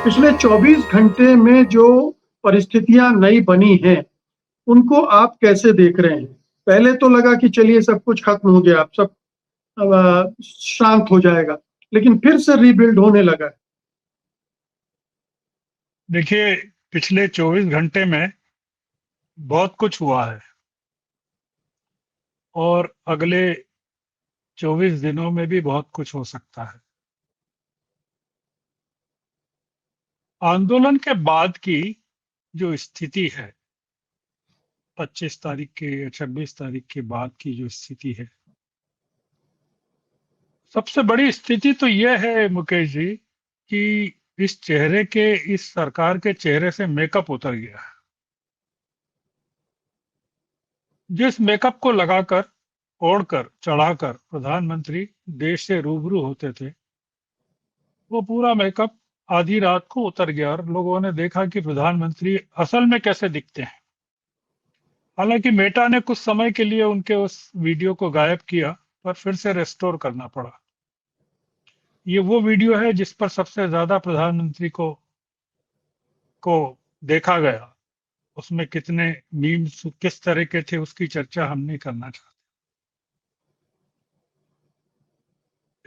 पिछले 24 घंटे में जो परिस्थितियां नई बनी हैं, उनको आप कैसे देख रहे हैं? पहले तो लगा कि चलिए सब कुछ खत्म हो गया, अब सब शांत हो जाएगा, लेकिन फिर से रीबिल्ड होने लगा। देखिए, पिछले 24 घंटे में बहुत कुछ हुआ है और अगले 24 दिनों में भी बहुत कुछ हो सकता है। आंदोलन के बाद की जो स्थिति है, 25 तारीख के या 26 तारीख के बाद की जो स्थिति है, सबसे बड़ी स्थिति तो यह है मुकेश जी कि इस सरकार के चेहरे से मेकअप उतर गया है। जिस मेकअप को लगाकर, ओढ़कर, चढ़ाकर प्रधानमंत्री देश से रूबरू होते थे, वो पूरा मेकअप आधी रात को उतर गया और लोगों ने देखा कि प्रधानमंत्री असल में कैसे दिखते हैं। हालांकि मेटा ने कुछ समय के लिए उनके उस वीडियो को गायब किया, पर फिर से रेस्टोर करना पड़ा। ये वो वीडियो है जिस पर सबसे ज्यादा प्रधानमंत्री को देखा गया। उसमें कितने मीम्स किस तरह के थे उसकी चर्चा हम नहीं करना चाहते।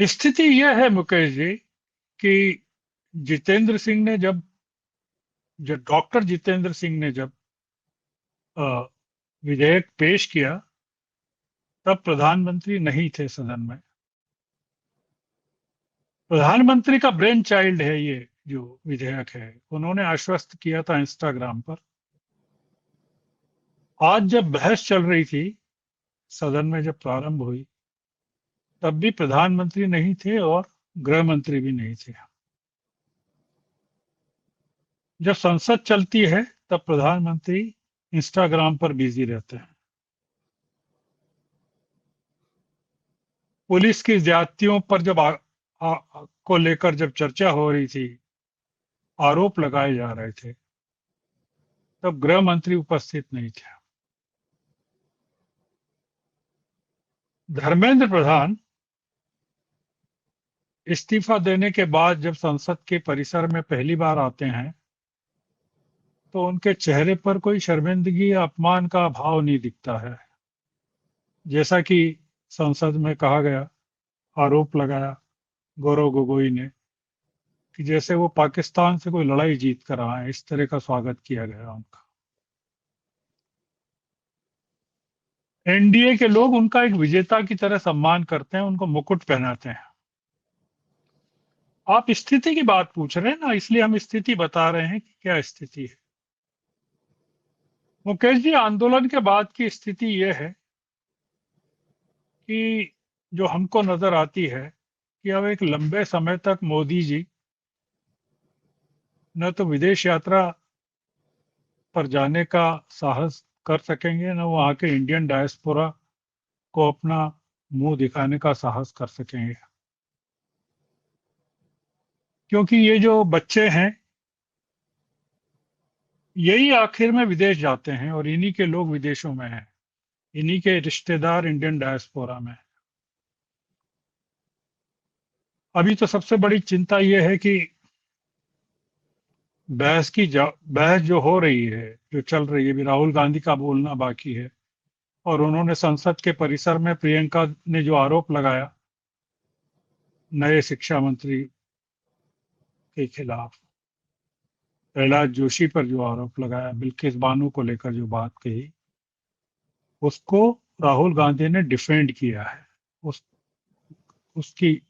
स्थिति यह है मुकेश जी कि जितेंद्र सिंह ने जब डॉक्टर जितेंद्र सिंह ने जब विधेयक पेश किया, तब प्रधानमंत्री नहीं थे सदन में। प्रधानमंत्री का ब्रेन चाइल्ड है ये जो विधेयक है। उन्होंने आश्वस्त किया था इंस्टाग्राम पर। आज जब बहस चल रही थी, सदन में जब प्रारंभ हुई, तब भी प्रधानमंत्री नहीं थे और गृह मंत्री भी नहीं थे। जब संसद चलती है तब प्रधानमंत्री इंस्टाग्राम पर बिजी रहते हैं। पुलिस की ज्यादतियों पर को लेकर जब चर्चा हो रही थी, आरोप लगाए जा रहे थे, तब गृह मंत्री उपस्थित नहीं थे। धर्मेंद्र प्रधान इस्तीफा देने के बाद जब संसद के परिसर में पहली बार आते हैं, तो उनके चेहरे पर कोई शर्मिंदगी या अपमान का भाव नहीं दिखता है। जैसा कि संसद में कहा गया, आरोप लगाया गौरव गोगोई ने कि जैसे वो पाकिस्तान से कोई लड़ाई जीत कर आए, इस तरह का स्वागत किया गया उनका। एनडीए के लोग उनका एक विजेता की तरह सम्मान करते हैं, उनको मुकुट पहनाते हैं। आप स्थिति की बात पूछ रहे हैं ना, इसलिए हम स्थिति बता रहे हैं कि क्या स्थिति है। मुकेश जी, आंदोलन के बाद की स्थिति यह है कि जो हमको नजर आती है कि अब एक लंबे समय तक मोदी जी न तो विदेश यात्रा पर जाने का साहस कर सकेंगे, न वहां के इंडियन डायस्पोरा को अपना मुंह दिखाने का साहस कर सकेंगे। क्योंकि ये जो बच्चे हैं, यही आखिर में विदेश जाते हैं और इन्हीं के लोग विदेशों में हैं, इन्हीं के रिश्तेदार इंडियन डायस्पोरा में। अभी तो सबसे बड़ी चिंता यह है कि बहस जो हो रही है, जो चल रही है, भी राहुल गांधी का बोलना बाकी है। और उन्होंने संसद के परिसर में प्रियंका ने जो आरोप लगाया नए शिक्षा मंत्री के खिलाफ, प्रहलाद जोशी पर जो आरोप लगाया, बिल्किस बानो को लेकर जो बात कही, उसको राहुल गांधी ने डिफेंड किया है, उस उसकी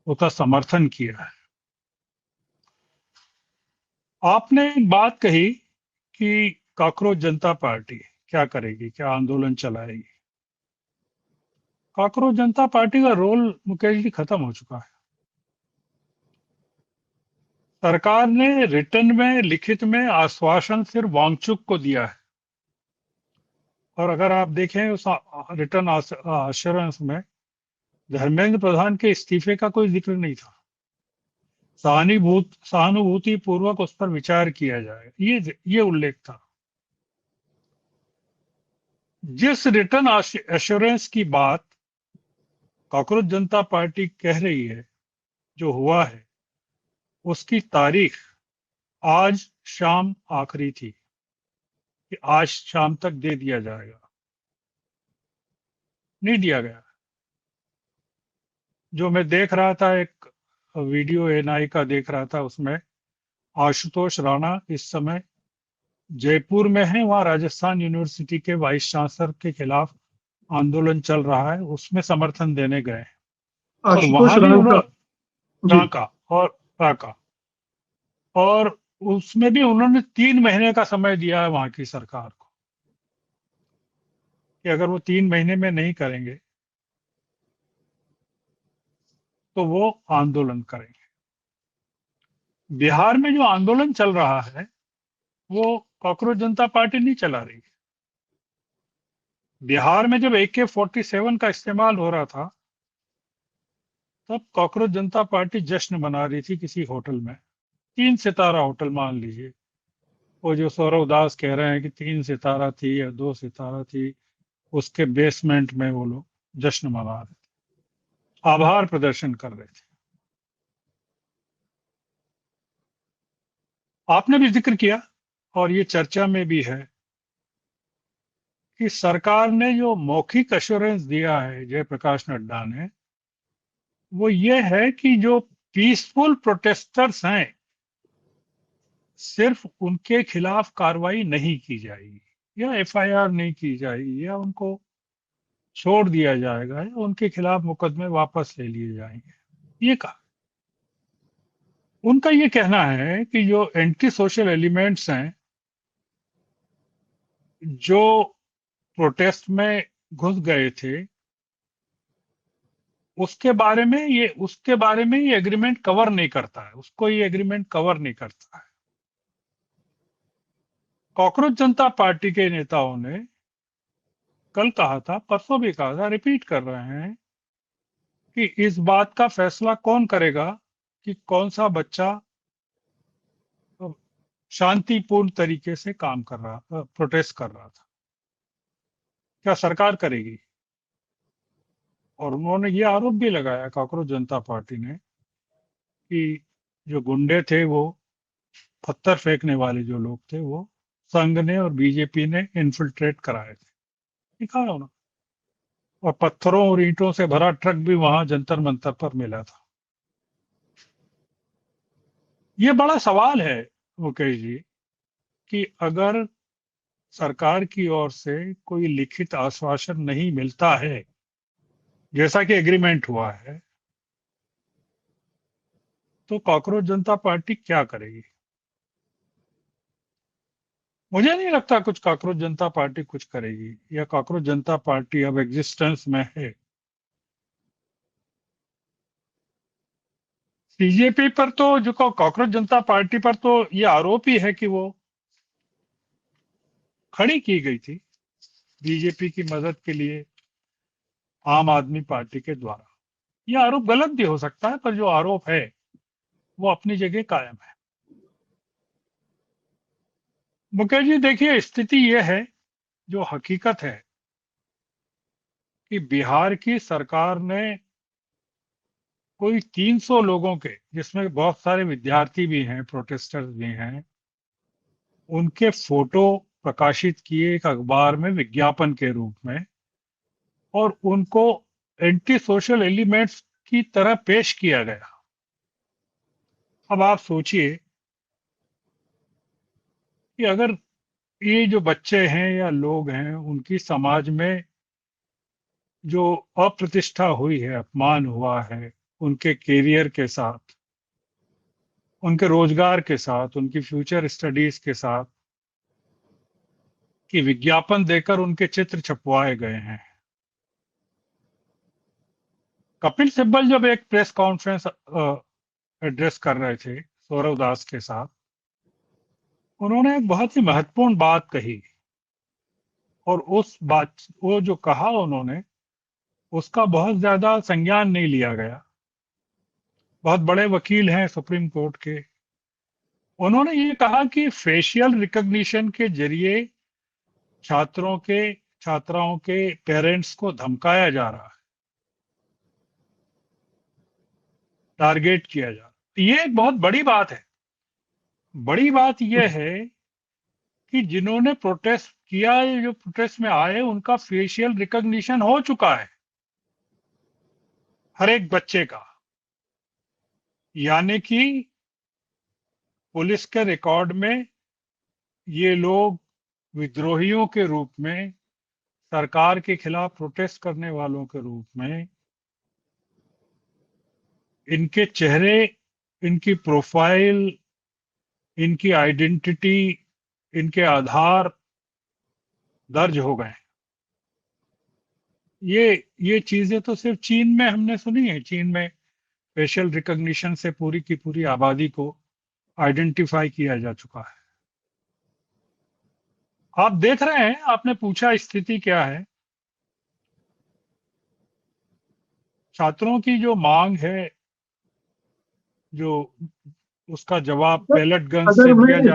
उसका समर्थन किया है। आपने एक बात कही कि कॉकरोच जनता पार्टी क्या करेगी, क्या आंदोलन चलाएगी। कॉकरोच जनता पार्टी का रोल मुकेश जी खत्म हो चुका है। सरकार ने रिटर्न में, लिखित में आश्वासन सिर्फ वांगचुक को दिया है। और अगर आप देखें उस रिटर्न आश्योरेंस में धर्मेंद्र प्रधान के इस्तीफे का कोई जिक्र नहीं था। सहानुभूति पूर्वक उस पर विचार किया जाए, ये उल्लेख था। जिस रिटर्न एश्योरेंस की बात कॉकरोच जनता पार्टी कह रही है, जो हुआ है, उसकी तारीख आज शाम आखिरी थी कि आज शाम तक दे दिया जाएगा, नहीं दिया गया। जो मैं देख रहा था, एक वीडियो एनआई का देख रहा था, उसमें आशुतोष राणा इस समय जयपुर में है, वहां राजस्थान यूनिवर्सिटी के वाइस चांसलर के खिलाफ आंदोलन चल रहा है, उसमें समर्थन देने गए हैं। और आशुतोष वहां भी राव का। उन्होंने जी। राका और राका और उसमें भी उन्होंने 3 महीने का समय दिया है वहां की सरकार को कि अगर वो 3 महीने में नहीं करेंगे तो वो आंदोलन करेंगे। बिहार में जो आंदोलन चल रहा है वो कॉकरोच जनता पार्टी नहीं चला रही है। बिहार में जब AK-47 का इस्तेमाल हो रहा था तब कॉकरोच जनता पार्टी जश्न मना रही थी किसी होटल में, 3 सितारा होटल मान लीजिए। वो जो सौरव दास कह रहे हैं कि 3 सितारा थी या 2 सितारा थी, उसके बेसमेंट में वो लोग जश्न मना रहे थे, आभार प्रदर्शन कर रहे थे। आपने भी जिक्र किया और ये चर्चा में भी है कि सरकार ने जो मौखिक एश्योरेंस दिया है जयप्रकाश नड्डा ने, वो ये है कि जो पीसफुल प्रोटेस्टर्स हैं सिर्फ उनके खिलाफ कार्रवाई नहीं की जाएगी या FIR नहीं की जाएगी या उनको छोड़ दिया जाएगा या उनके खिलाफ मुकदमे वापस ले लिए जाएंगे। ये कहा, उनका ये कहना है कि जो एंटी सोशल एलिमेंट्स हैं जो प्रोटेस्ट में घुस गए थे, उसके बारे में ये एग्रीमेंट कवर नहीं करता है, उसको ये एग्रीमेंट कवर नहीं करता है। कॉकरोच जनता पार्टी के नेताओं ने कल कहा था, परसों भी कहा था, रिपीट कर रहे हैं कि इस बात का फैसला कौन करेगा कि कौन सा बच्चा शांतिपूर्ण तरीके से काम कर रहा, प्रोटेस्ट कर रहा था, क्या सरकार करेगी। और उन्होंने ये आरोप भी लगाया कॉकरोच जनता पार्टी ने कि जो गुंडे थे, वो पत्थर फेंकने वाले जो लोग थे, वो संघ ने और बीजेपी ने इन्फिल्ट्रेट कराए थे, दिखा उन्होंने। और पत्थरों और ईंटों से भरा ट्रक भी वहां जंतर मंतर पर मिला था। ये बड़ा सवाल है मुकेश जी कि अगर सरकार की ओर से कोई लिखित आश्वासन नहीं मिलता है जैसा कि एग्रीमेंट हुआ है, तो कॉकरोच जनता पार्टी क्या करेगी। मुझे नहीं लगता कुछ कॉकरोच जनता पार्टी कुछ करेगी, या कॉकरोच जनता पार्टी अब एग्जिस्टेंस में है। बीजेपी पर तो, जो कॉकरोच जनता पार्टी पर तो ये आरोप ही है कि वो खड़ी की गई थी बीजेपी की मदद के लिए आम आदमी पार्टी के द्वारा। यह आरोप गलत भी हो सकता है, पर जो आरोप है वो अपनी जगह कायम है। मुकेश जी देखिए, स्थिति यह है, जो हकीकत है कि बिहार की सरकार ने कोई 300 लोगों के, जिसमें बहुत सारे विद्यार्थी भी हैं, प्रोटेस्टर्स भी हैं, उनके फोटो प्रकाशित किए एक अखबार में विज्ञापन के रूप में, और उनको एंटी सोशल एलिमेंट्स की तरह पेश किया गया। अब आप सोचिए कि अगर ये जो बच्चे हैं या लोग हैं, उनकी समाज में जो अप्रतिष्ठा हुई है, अपमान हुआ है उनके कैरियर के साथ, उनके रोजगार के साथ, उनकी फ्यूचर स्टडीज के साथ, कि विज्ञापन देकर उनके चित्र छपवाए गए हैं। कपिल सिब्बल जब एक प्रेस कॉन्फ्रेंस एड्रेस कर रहे थे सौरव दास के साथ, उन्होंने एक बहुत ही महत्वपूर्ण बात कही, और उस बात, वो जो कहा उन्होंने, उसका बहुत ज्यादा संज्ञान नहीं लिया गया। बहुत बड़े वकील हैं सुप्रीम कोर्ट के। उन्होंने ये कहा कि फेशियल रिकॉग्निशन के जरिए छात्राओं के पेरेंट्स को धमकाया जा रहा है, टारगेट किया जा रहा है। ये एक बहुत बड़ी बात है। बड़ी बात यह है कि जिन्होंने प्रोटेस्ट किया, जो प्रोटेस्ट में आए, उनका फेशियल रिकॉग्निशन हो चुका है, हर एक बच्चे का। यानी कि पुलिस के रिकॉर्ड में ये लोग विद्रोहियों के रूप में, सरकार के खिलाफ प्रोटेस्ट करने वालों के रूप में, इनके चेहरे, इनकी प्रोफाइल, इनकी आइडेंटिटी, इनके आधार दर्ज हो गए। ये चीजें तो सिर्फ चीन में हमने सुनी है। चीन में फेशियल रिकॉग्निशन से पूरी की पूरी आबादी को आइडेंटिफाई किया जा चुका है। आप देख रहे हैं, आपने पूछा स्थिति क्या है। छात्रों की जो मांग है, जो उसका जवाब बैलेट गन अगर से दिया मैं जा